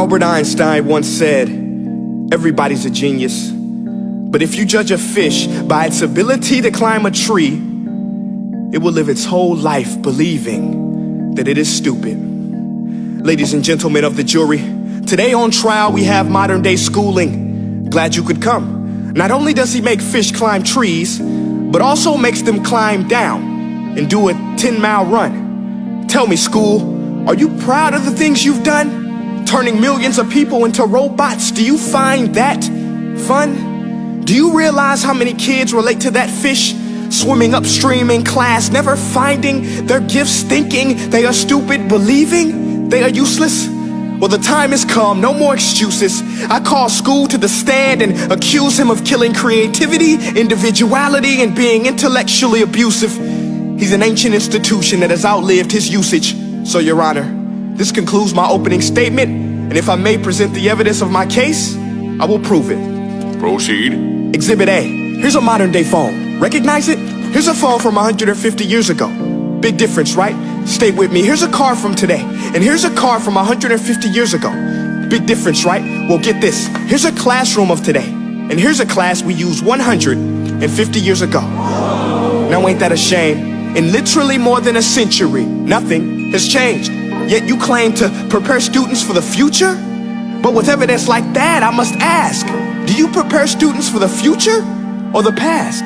Albert Einstein once said, everybody's a genius. But if you judge a fish by its ability to climb a tree, it will live its whole life believing that it is stupid. Ladies and gentlemen of the jury, today on trial we have modern day schooling. Glad you could come. Not only does he make fish climb trees, but also makes them climb down and do a 10-mile run. Tell me, school, are you proud of the things you've done? Turning millions of people into robots, do you find that fun? Do you realize how many kids relate to that fish? Swimming upstream in class, never finding their gifts, thinking they are stupid, believing they are useless? Well, the time has come, no more excuses. I call school to the stand and accuse him of killing creativity, individuality, and being intellectually abusive. He's an ancient institution that has outlived his usage. So, Your Honor, this concludes my opening statement, and if I may present the evidence of my case, I will prove it. Proceed. Exhibit A. Here's a modern day phone. Recognize it? Here's a phone from 150 years ago. Big difference, right? Stay with me. Here's a car from today, and here's a car from 150 years ago. Big difference, right? Well, get this. Here's a classroom of today, and here's a class we used 150 years ago. Now ain't that a shame? In literally more than a century, nothing has changed. Yet you claim to prepare students for the future? But with evidence like that, I must ask, do you prepare students for the future or the past?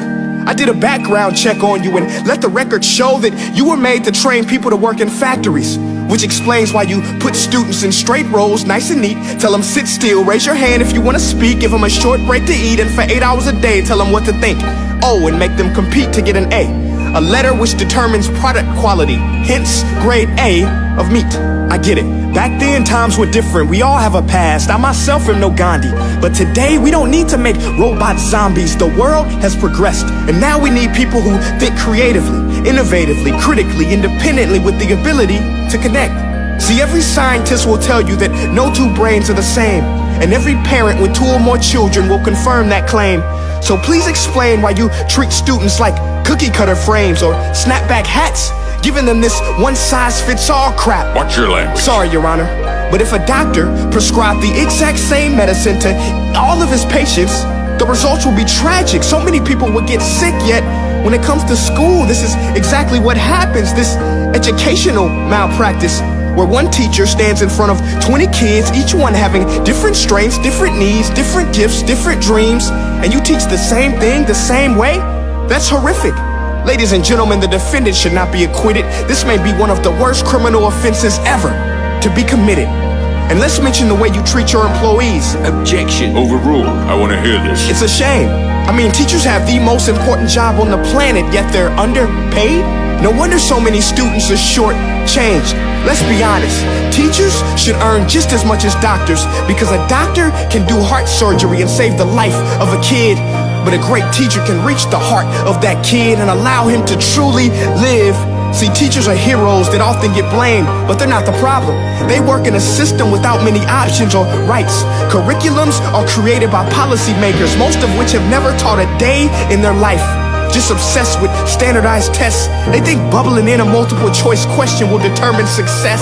I did a background check on you and let the record show that you were made to train people to work in factories, which explains why you put students in straight rows, nice and neat, tell them sit still, raise your hand if you want to speak, give them a short break to eat, and for 8 hours a day, tell them what to think. Oh, and make them compete to get an A letter which determines product quality, hence grade A of meat. I get it. Back then, times were different. We all have a past. I myself am no Gandhi. But today, we don't need to make robot zombies. The world has progressed. And now we need people who think creatively, innovatively, critically, independently, with the ability to connect. See, every scientist will tell you that no two brains are the same. And every parent with 2 or more children will confirm that claim. So please explain why you treat students like cookie cutter frames or snapback hats, giving them this one-size-fits-all crap. Watch your language. Sorry, Your Honor, but if a doctor prescribed the exact same medicine to all of his patients, the results will be tragic. So many people would get sick, yet when it comes to school, this is exactly what happens. This educational malpractice, where one teacher stands in front of 20 kids, each one having different strengths, different needs, different gifts, different dreams, and you teach the same thing the same way? That's horrific. Ladies and gentlemen, the defendant should not be acquitted. This may be one of the worst criminal offenses ever to be committed. And let's mention the way you treat your employees. Objection. Overruled. I want to hear this. It's a shame. I mean, teachers have the most important job on the planet, yet they're underpaid? No wonder so many students are short-changed. Let's be honest, teachers should earn just as much as doctors, because a doctor can do heart surgery and save the life of a kid, but a great teacher can reach the heart of that kid and allow him to truly live. See, teachers are heroes that often get blamed, but they're not the problem. They work in a system without many options or rights. Curriculums are created by policymakers, most of which have never taught a day in their life. Just obsessed with standardized tests. They think bubbling in a multiple choice question will determine success.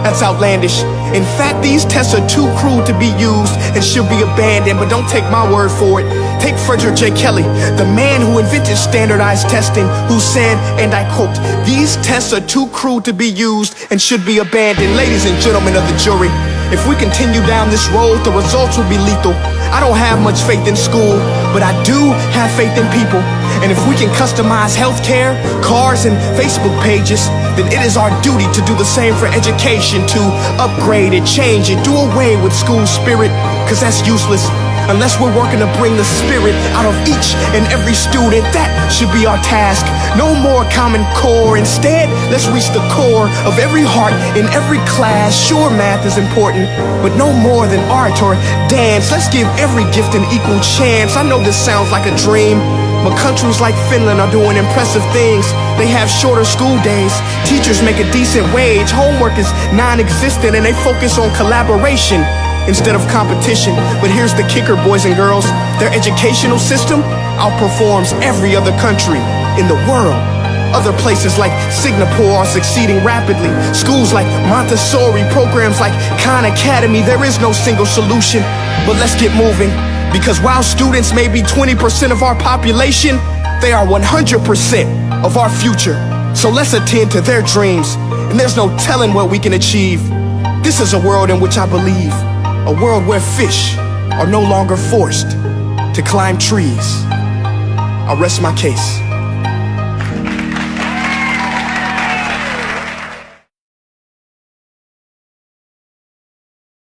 That's outlandish. In fact, these tests are too cruel to be used and should be abandoned, but don't take my word for it. Take Frederick J. Kelly, the man who invented standardized testing, who said, and I quote, "These tests are too cruel to be used and should be abandoned." Ladies and gentlemen of the jury, if we continue down this road, the results will be lethal. I don't have much faith in school, but I do have faith in people. And if we can customize healthcare, cars, and Facebook pages, then it is our duty to do the same for education, to upgrade it, change it, do away with school spirit, because that's useless. Unless we're working to bring the spirit out of each and every student, that should be our task. No more Common Core. Instead, let's reach the core of every heart in every class. Sure, math is important, but no more than art or dance. Let's give every gift an equal chance. I know this sounds like a dream, but countries like Finland are doing impressive things. They have shorter school days, teachers make a decent wage, homework is non-existent, and they focus on collaboration instead of competition. But here's the kicker, boys and girls. Their educational system outperforms every other country in the world. Other places like Singapore are succeeding rapidly. Schools like Montessori, programs like Khan Academy, there is no single solution. But let's get moving, because while students may be 20% of our population, they are 100% of our future. So let's attend to their dreams, and there's no telling what we can achieve. This is a world in which I believe, a world where fish are no longer forced to climb trees. I rest my case.